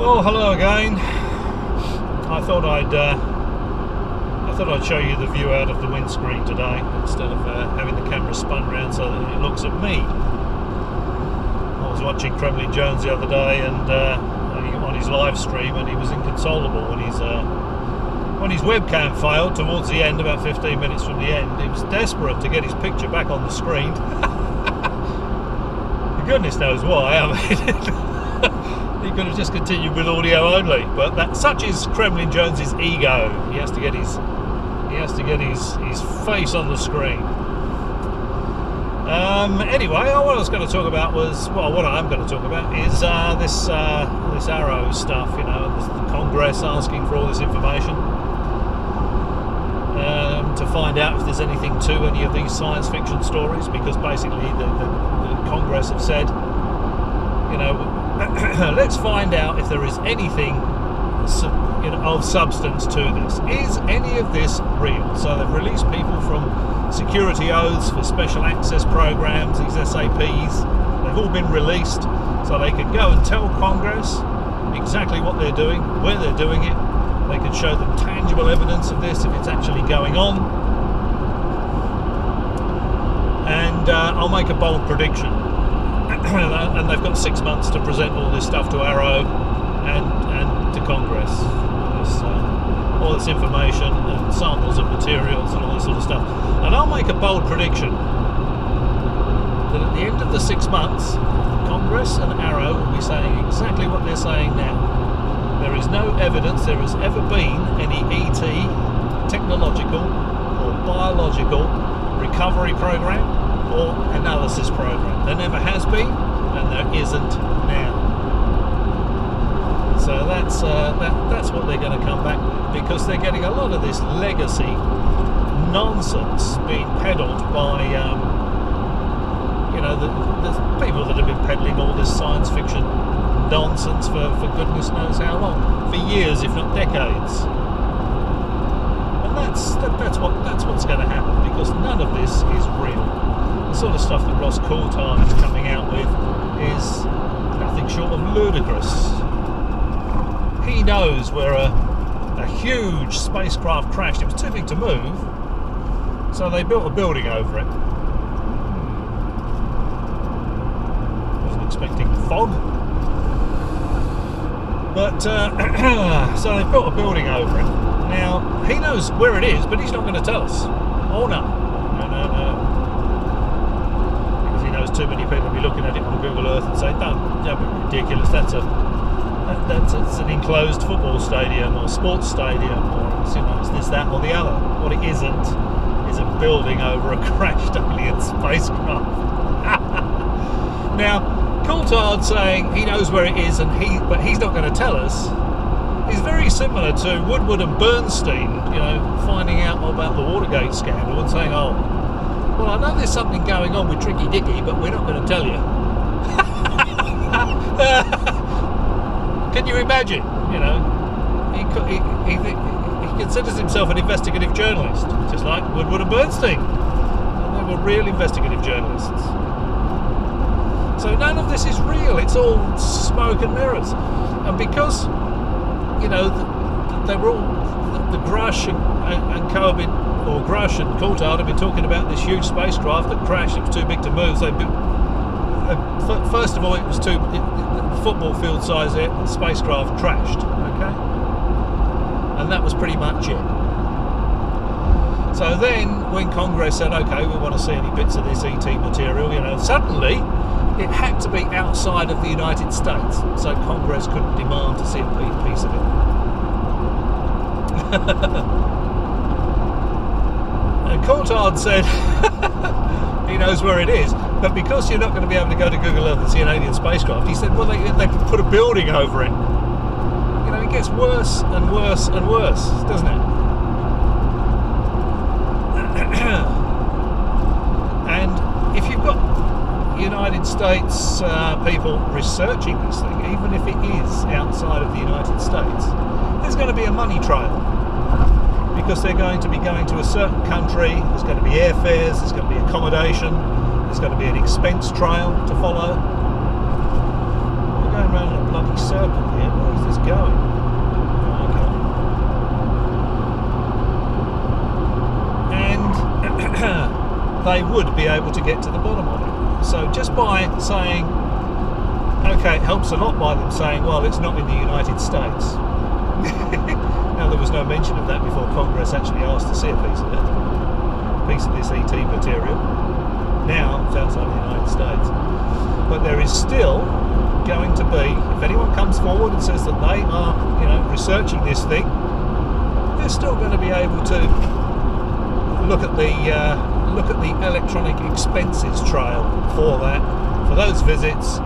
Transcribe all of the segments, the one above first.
Well, hello again. I thought I'd show you the view out of the windscreen today instead of having the camera spun around so that it looks at me. I was watching Kremlin Jones the other day and on his live stream, and he was inconsolable when his webcam failed towards the end, about 15 minutes from the end. He was desperate to get his picture back on the screen. Goodness knows why. I mean, he could have just continued with audio only, but such is Kremlin Jones's ego. He has to get his face on the screen. Anyway, what I was going to talk about was, well, what I'm going to talk about is this AARO stuff. You know, the Congress asking for all this information to find out if there's anything to any of these science fiction stories, because basically the Congress have said, you know, let's find out if there is anything, you know, of substance to this. Is any of this real? So they've released people from security oaths for special access programs, these SAPs. They've all been released so they can go and tell Congress exactly what they're doing, where they're doing it. They can show them tangible evidence of this if it's actually going on. And I'll make a bold prediction. And they've got 6 months to present all this stuff to AARO and to Congress. All this information and samples of materials and all this sort of stuff. And I'll make a bold prediction that at the end of the 6 months, Congress and AARO will be saying exactly what they're saying now. There is no evidence there has ever been any ET, technological or biological recovery program or analysis program. There never has been, and there isn't now. So that's what they're going to come back with, because they're getting a lot of this legacy nonsense being peddled by you know, the people that have been peddling all this science fiction nonsense for goodness knows how long, for years if not decades. And that's what's going to happen, because none of this is real. The sort of stuff that Coulthart is coming out with is nothing short of ludicrous. He knows where a huge spacecraft crashed. It was too big to move, so they built a building over it. Wasn't expecting fog. But, so they built a building over it. Now, he knows where it is, but he's not going to tell us. Oh no. No. Because he knows too many people will be looking at it on Google Earth and say, don't be ridiculous, that's an enclosed football stadium or sports stadium, or you know, it's this, that or the other. What it isn't is a building over a crashed alien spacecraft. Now, Coulthart saying he knows where it is but he's not going to tell us is very similar to Woodward and Bernstein, you know, finding out about the Watergate scandal and saying, oh, well, I know there's something going on with Tricky Dicky, but we're not going to tell you. Can you imagine? You know, he considers himself an investigative journalist, just like Woodward and Bernstein. And they were real investigative journalists. So none of this is real. It's all smoke and mirrors. And because, you know, they were all, the Grush and Co have been, or Grush and Coulthart have been talking about this huge spacecraft that crashed. It was too big to move. So first of all, it was the football field size spacecraft crashed. Okay, and that was pretty much it. So then, when Congress said, okay, we want to see any bits of this ET material, you know, suddenly it had to be outside of the United States, so Congress couldn't demand to see a piece of it. And Coulthart said he knows where it is, but because you're not going to be able to go to Google Earth and see an alien spacecraft, he said, well, they could put a building over it. You know, it gets worse and worse and worse, doesn't it? And if you've got United States people researching this thing, even if it is outside of the United States, there's going to be a money trail, because they're going to be going to a certain country. There's going to be airfares, there's going to be accommodation, there's going to be an expense trail to follow. We're going around in a bloody circle here. Where is this they would be able to get to the bottom of it. So just by saying, okay, it helps a lot by them saying, well, it's not in the United States. Now, there was no mention of that before Congress actually asked to see a piece of it, a piece of this ET material. Now it's outside the United States. But there is still going to be, if anyone comes forward and says that they are, researching this thing, they're still going to be able to look at the electronic expenses trail for that, for those visits,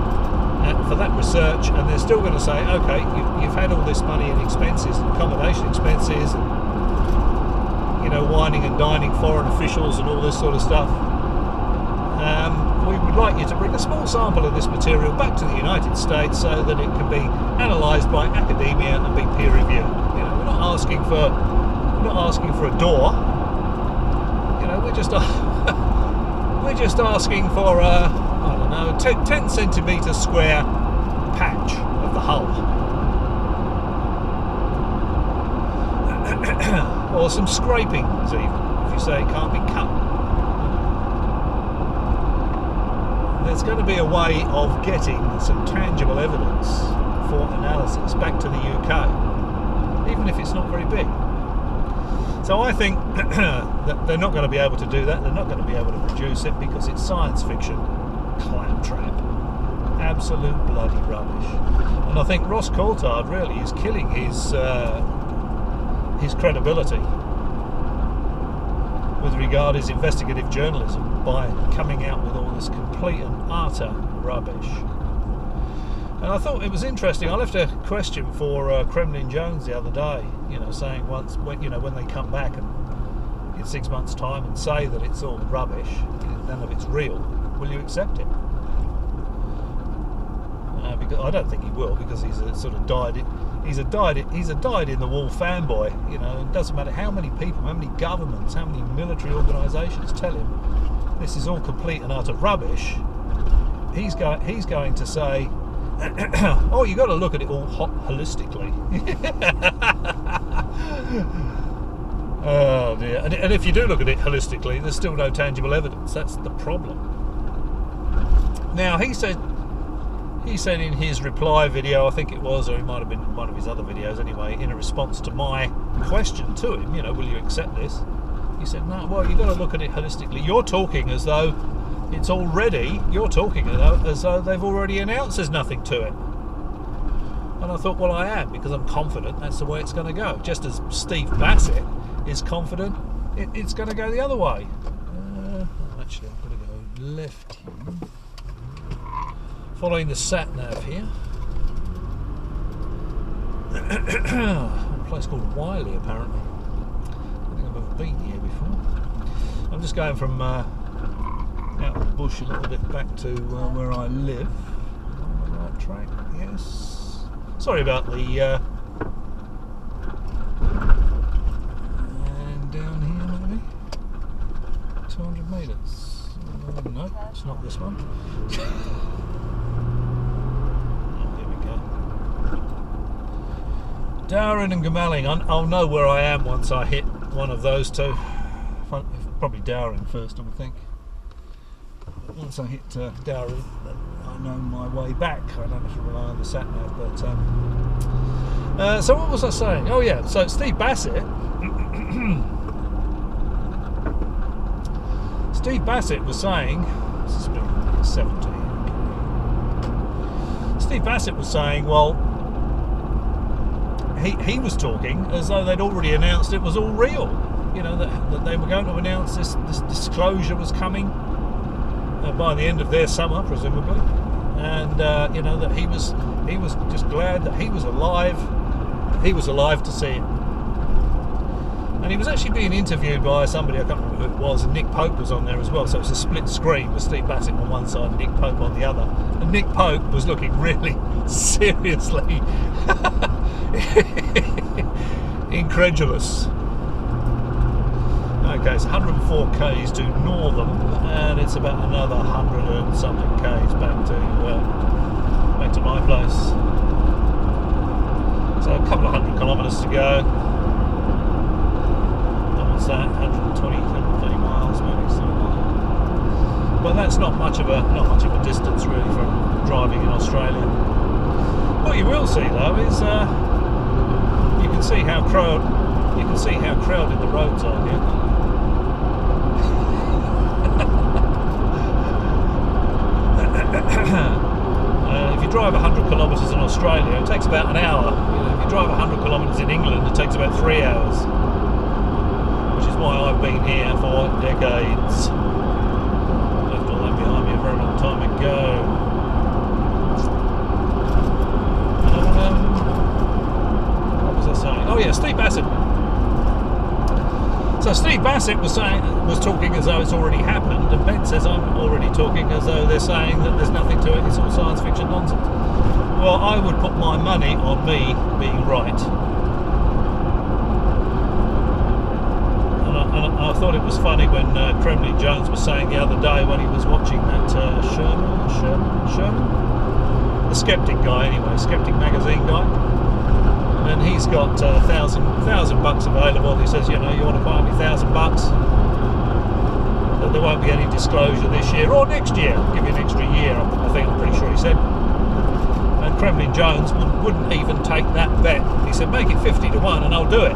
for that research, and they're still going to say, okay, you've had all this money in expenses, accommodation expenses, and wining and dining foreign officials and all this sort of stuff. We would like you to bring a small sample of this material back to the United States so that it can be analysed by academia and be peer reviewed. We're not asking for a door. We're just asking for a 10 centimetre square patch of the hull, or some scrapings even, if you say it can't be cut. There's going to be a way of getting some tangible evidence for analysis back to the UK, even if it's not very big. So I think that they're not going to be able to do that. They're not going to be able to produce it because it's science fiction claptrap, absolute bloody rubbish. And I think Ross Coulthart really is killing his credibility with regard to his investigative journalism by coming out with all this complete and utter rubbish. And I thought it was interesting. I left a question for Kremlin Jones the other day, saying when they come back and in 6 months' time and say that it's all rubbish, none of it's real, will you accept it? Because I don't think he will, because he's a sort of he's a dyed in the wool fanboy. It doesn't matter how many people, how many governments, how many military organisations tell him this is all complete and utter rubbish. He's going to say, oh, you got to look at it all holistically. Oh dear! And if you do look at it holistically, there's still no tangible evidence. That's the problem. Now he said in his reply video, I think it was, or it might have been one of his other videos anyway, in a response to my question to him, will you accept this? He said, no, well, you've got to look at it holistically. You're talking as though as though they've already announced there's nothing to it. And I thought, well, I am, because I'm confident that's the way it's going to go. Just as Steve Bassett is confident it's going to go the other way. Actually, I'm going to go left here. Following the sat-nav here. A place called Wiley, apparently. I think I've ever been here before. I'm just going from out of the bush a little bit back to where I live. On the right track, yes. Sorry about the... and down here, maybe? 200 metres. No, it's not this one. Darren and Gamelling. I'll know where I am once I hit one of those two. Probably Darren first, I would think. Once I hit Darren, I know my way back. I don't have to rely on the sat-nav. But so what was I saying? Oh yeah, so Steve Bassett. Steve Bassett was saying, this is 17. Steve Bassett was saying, well, he was talking as though they'd already announced it was all real. That they were going to announce this disclosure was coming by the end of their summer, presumably, and that he was just glad that he was alive. He was alive to see it. And he was actually being interviewed by somebody, I can't remember who it was, and Nick Pope was on there as well, so it's a split screen with Steve Bassett on one side and Nick Pope on the other. And Nick Pope was looking really seriously incredulous. Okay, it's 104 k's to Northam, and it's about another 100 and something k's back to my place. So a couple of 100 kilometres to go. And what's that? 120, 130 miles maybe, something like that. But that's not much of a distance really from driving in Australia. What you will see though is you can see how crowded the roads are here. If you drive 100 kilometres in Australia, it takes about an hour. If you drive 100 kilometres in England, it takes about 3 hours. Which is why I've been here for decades. Left all that behind me a very long time ago. What was I saying? Oh yeah, Steve Bassett. So Steve Bassett was talking as though it's already happened, and Ben says I'm already talking as though they're saying that there's nothing to it, it's all science fiction nonsense. Well, I would put my money on me being right. And I thought it was funny when Kremlin Jones was saying the other day when he was watching that Sherman? The Skeptic guy anyway, Skeptic magazine guy. And he's got $1,000 available. He says, you know, you want to buy me $1,000, that there won't be any disclosure this year or next year. I'll give you an extra year. I'm pretty sure he said. And Kremlin Jones wouldn't even take that bet. He said, make it 50-1 and I'll do it.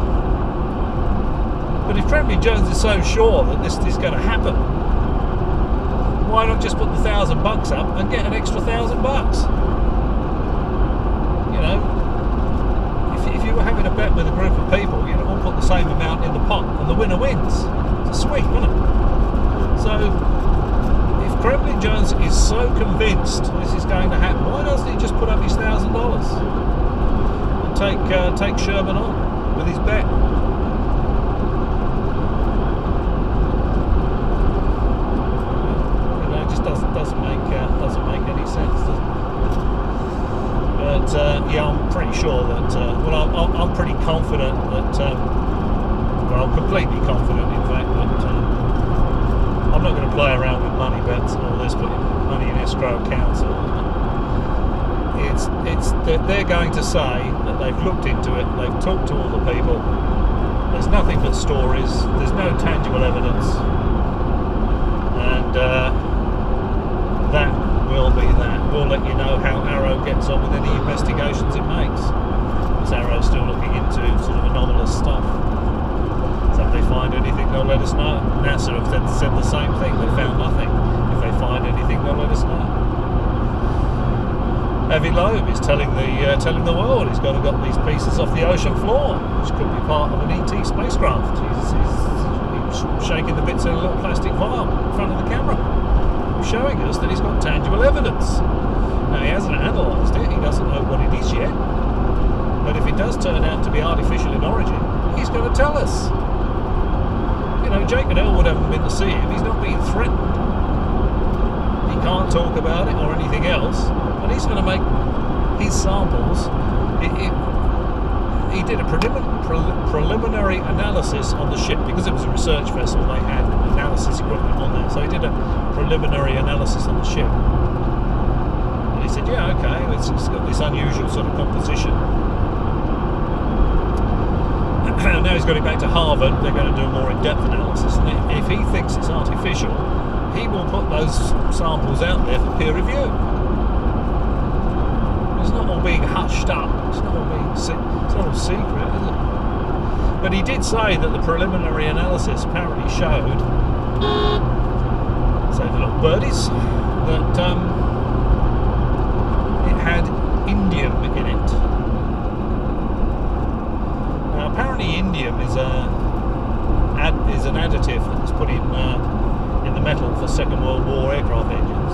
But if Kremlin Jones is so sure that this is going to happen, why not just put the $1,000 up and get an extra $1,000? You know. If you were having a bet with a group of people, you'd all put the same amount in the pot and the winner wins. It's a swing, isn't it? So, if Kremlin Jones is so convinced this is going to happen, why doesn't he just put up his $1,000 and take Sherman on with his bet? You know, it just doesn't make any sense, does it? But yeah, I'm pretty sure that, I'm pretty confident that, I'm completely confident in fact that I'm not going to play around with money bets and all this, putting money in escrow accounts. They're going to say that they've looked into it, they've talked to all the people, there's nothing but stories, there's no tangible evidence, and that will be that. We'll let you know how AARO gets on with any investigations it makes. Because AARO's still looking into sort of anomalous stuff. So if they find anything, they'll let us know. NASA have said the same thing. They found nothing. If they find anything, they'll let us know. Avi Loeb is telling the world he's got these pieces off the ocean floor, which could be part of an ET spacecraft. He's shaking the bits in a little plastic vial in front of the camera, showing us that he's got tangible evidence. Now, he hasn't analysed it, he doesn't know what it is yet, but if it does turn out to be artificial in origin, he's going to tell us. You know, Jake and Elwood haven't been to see him, he's not being threatened. He can't talk about it or anything else, and he's going to make his samples. He did a preliminary analysis on the ship, because it was a research vessel, they had analysis equipment on there, so he did a preliminary analysis on the ship. And he said, yeah, okay, it's got this unusual sort of composition. Now he's got it back to Harvard, they're going to do a more in-depth analysis, and if he thinks it's artificial, he will put those samples out there for peer review. It's not all being hushed up, it's not all secret, is it? But he did say that the preliminary analysis apparently showed, say the little birdies, that it had indium in it. Now apparently indium is an additive that's put in the metal for Second World War aircraft engines.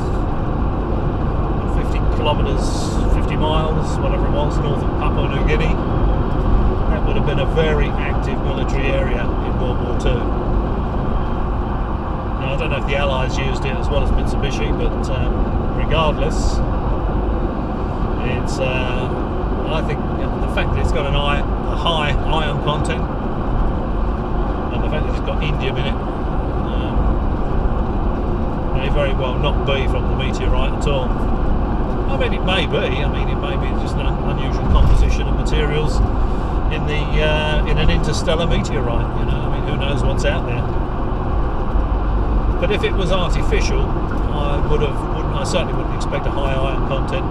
50 kilometres, 50 miles, whatever it was, north of Papua New Guinea. That would have been a very active military area in World War II. Now, I don't know if the Allies used it as well as Mitsubishi, but regardless, it's I think the fact that it's got a high iron content and the fact that it's got indium in it may very well not be from the meteorite at all. I mean, it may be. I mean, it may be just an unusual composition of materials in an interstellar meteorite. You know, I mean, who knows what's out there? But if it was artificial, I certainly wouldn't expect a high iron content.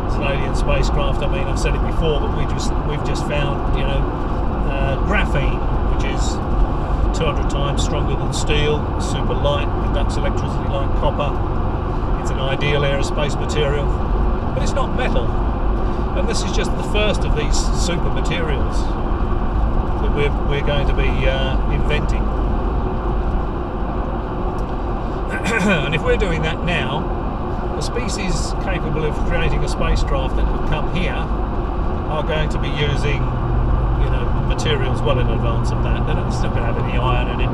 It's an alien spacecraft. I mean, I've said it before, but we've just found, you know, graphene, which is 200 times stronger than steel, super light, conducts electricity like copper. It's an ideal aerospace material, but it's not metal. And this is just the first of these super materials that we're going to be inventing. And if we're doing that now, a species capable of creating a spacecraft that could come here are going to be using, you know, materials well in advance of that. They're not going to have any iron in it.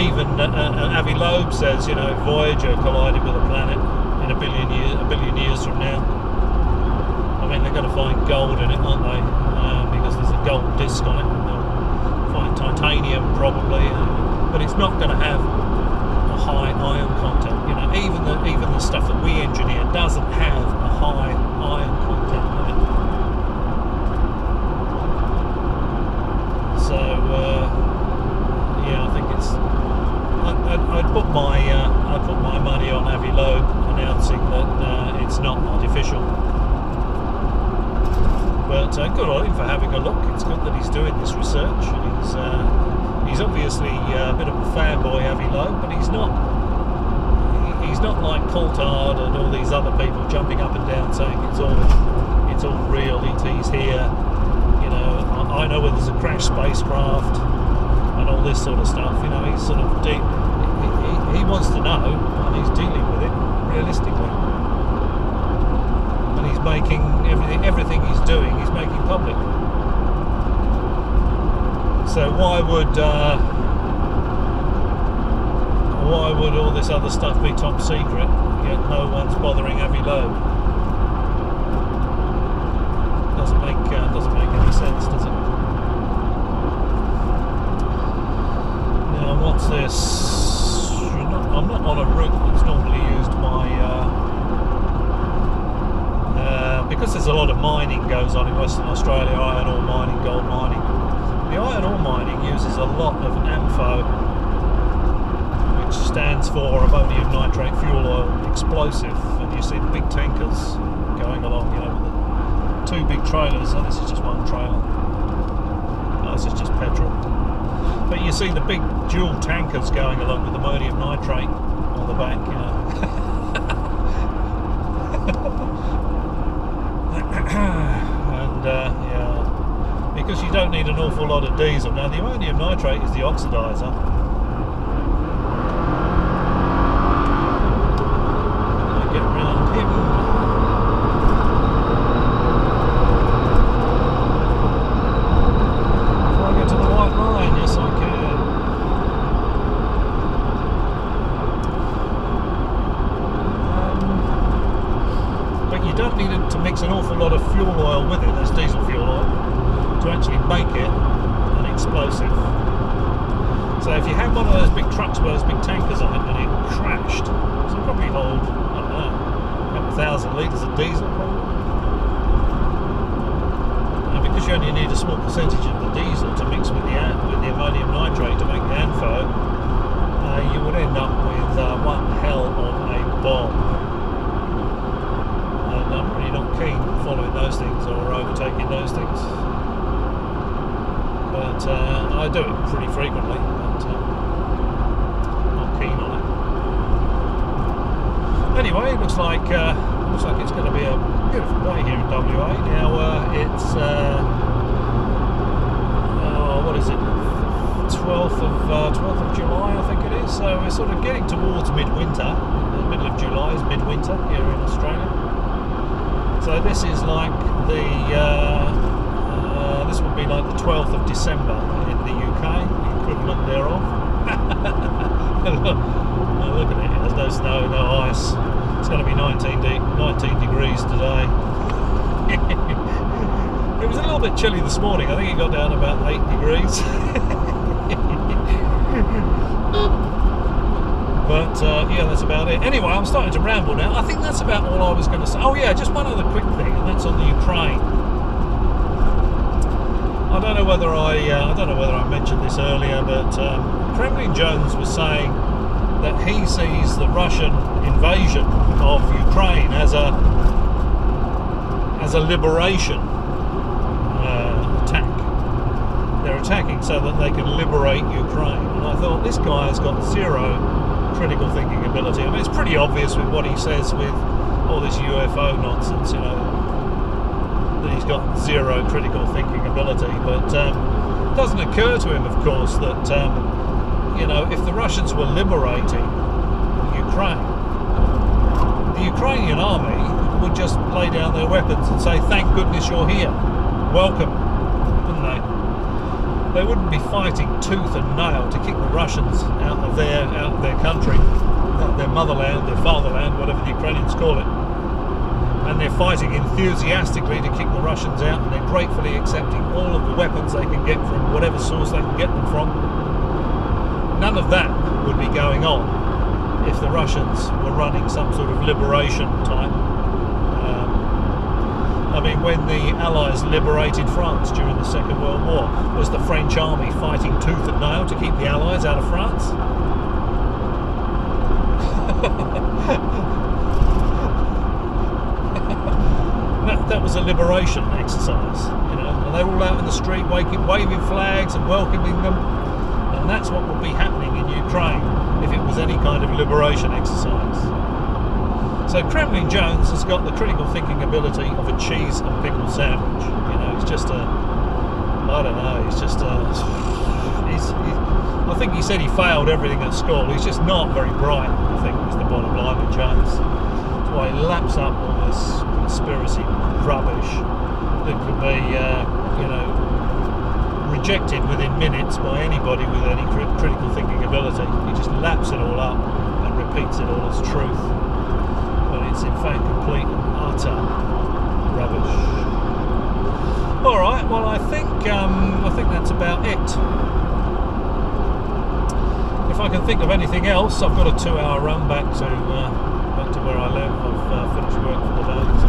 Even Avi Loeb says, you know, Voyager collided with a planet in a billion years from now. I mean, they're going to find gold in it, aren't they? Because there's a gold disc on it. They'll find titanium probably, but it's not going to have a high iron content. You know, even the stuff that we engineer doesn't have a high iron content in it. So yeah, I think it's. I'd put my money on Avi Loeb announcing that it's not artificial. But good on him for having a look. It's good that he's doing this research. He's obviously a bit of a fanboy, Avi Loeb, but he's not like Coulthart and all these other people jumping up and down saying it's all real. ET's here. You know, I know where there's a crashed spacecraft and all this sort of stuff. You know, he's sort of deep. He wants to know, and he's dealing with it realistically. And he's making everything he's doing, he's making public. So why would all this other stuff be top secret, yet no one's bothering Avi Loeb? Doesn't make any sense, does it? Now what's this? I'm not on a route that's normally used by because there's a lot of mining goes on in Western Australia, iron ore mining, gold mining. The iron ore mining uses a lot of AMFO, which stands for ammonium nitrate fuel oil explosive, and you see the big tankers going along, you know, with the two big trailers. Oh, this is just one trailer. Oh, this is just petrol. But you see the big dual tankers going along with ammonium nitrate on the back, you know. And yeah, because you don't need an awful lot of diesel. Now the ammonium nitrate is the oxidizer. I get around him. Before I get to the white line, yes I can. But you don't need it to mix an awful lot of fuel oil with it, that's diesel fuel oil, to actually make it an explosive. So if you had one of those big trucks with those big tankers on it and it crashed, so it probably hold, I don't know, about 1,000 litres of diesel probably. And because you only need a small percentage of the diesel to mix with the ammonium nitrate to make the ANFO, you would end up with one hell of a bomb. And I'm really not keen following those things or overtaking those things. But I do it pretty frequently, but not keen on it. Anyway, it looks like it's going to be a beautiful day here in WA. Now it's what is it? 12th of July, I think it is. So we're sort of getting towards midwinter. The middle of July is midwinter here in Australia. So this is like this would be like the 12th of December in the UK, the equivalent thereof. Look at it, there's no snow, no ice. It's going to be 19 degrees today. It was a little bit chilly this morning. I think it got down about 8 degrees. But yeah, that's about it. Anyway, I'm starting to ramble now. I think that's about all I was going to say. Oh yeah, just one other quick thing, and that's on the Ukraine. I don't know whether I mentioned this earlier, but Kremlin Jones was saying that he sees the Russian invasion of Ukraine as a liberation attack. They're attacking so that they can liberate Ukraine. And I thought, this guy has got zero critical thinking ability. I mean, it's pretty obvious with what he says with all this UFO nonsense, you know, that he's got zero critical thinking ability. But it doesn't occur to him, of course, that you know, if the Russians were liberating Ukraine, the Ukrainian army would just lay down their weapons and say, thank goodness you're here, welcome, wouldn't they? They wouldn't be fighting tooth and nail to kick the Russians out of their country, their motherland, their fatherland, whatever the Ukrainians call it. And they're fighting enthusiastically to kick the Russians out, and they're gratefully accepting all of the weapons they can get from whatever source they can get them from. None of that would be going on if the Russians were running some sort of liberation type. I mean, when the Allies liberated France during the Second World War, was the French army fighting tooth and nail to keep the Allies out of France? That was a liberation exercise, you know, and they were all out in the street waving flags and welcoming them, and that's what would be happening in Ukraine if it was any kind of liberation exercise. So Kremlin Jones has got the critical thinking ability of a cheese and pickle sandwich. You know, he's just I don't know, he's just I think he said he failed everything at school. He's just not very bright, I think, is the bottom line with Jones. That's why he laps up all this conspiracy rubbish that could be, you know, rejected within minutes by anybody with any critical thinking ability. He just laps it all up and repeats it all as truth. It's in fact complete and utter rubbish. All right, well, I think that's about it. If I can think of anything else, I've got a 2-hour run back to where I live. I've finished work for the day, so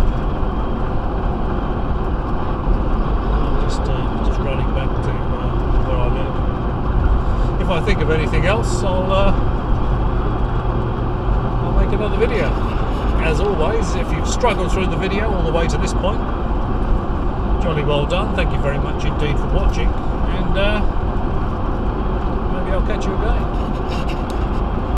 I'm just running back to where I live. If I think of anything else, I'll make another video. As always, if you've struggled through the video all the way to this point, jolly well done. Thank you very much indeed for watching, and maybe I'll catch you again.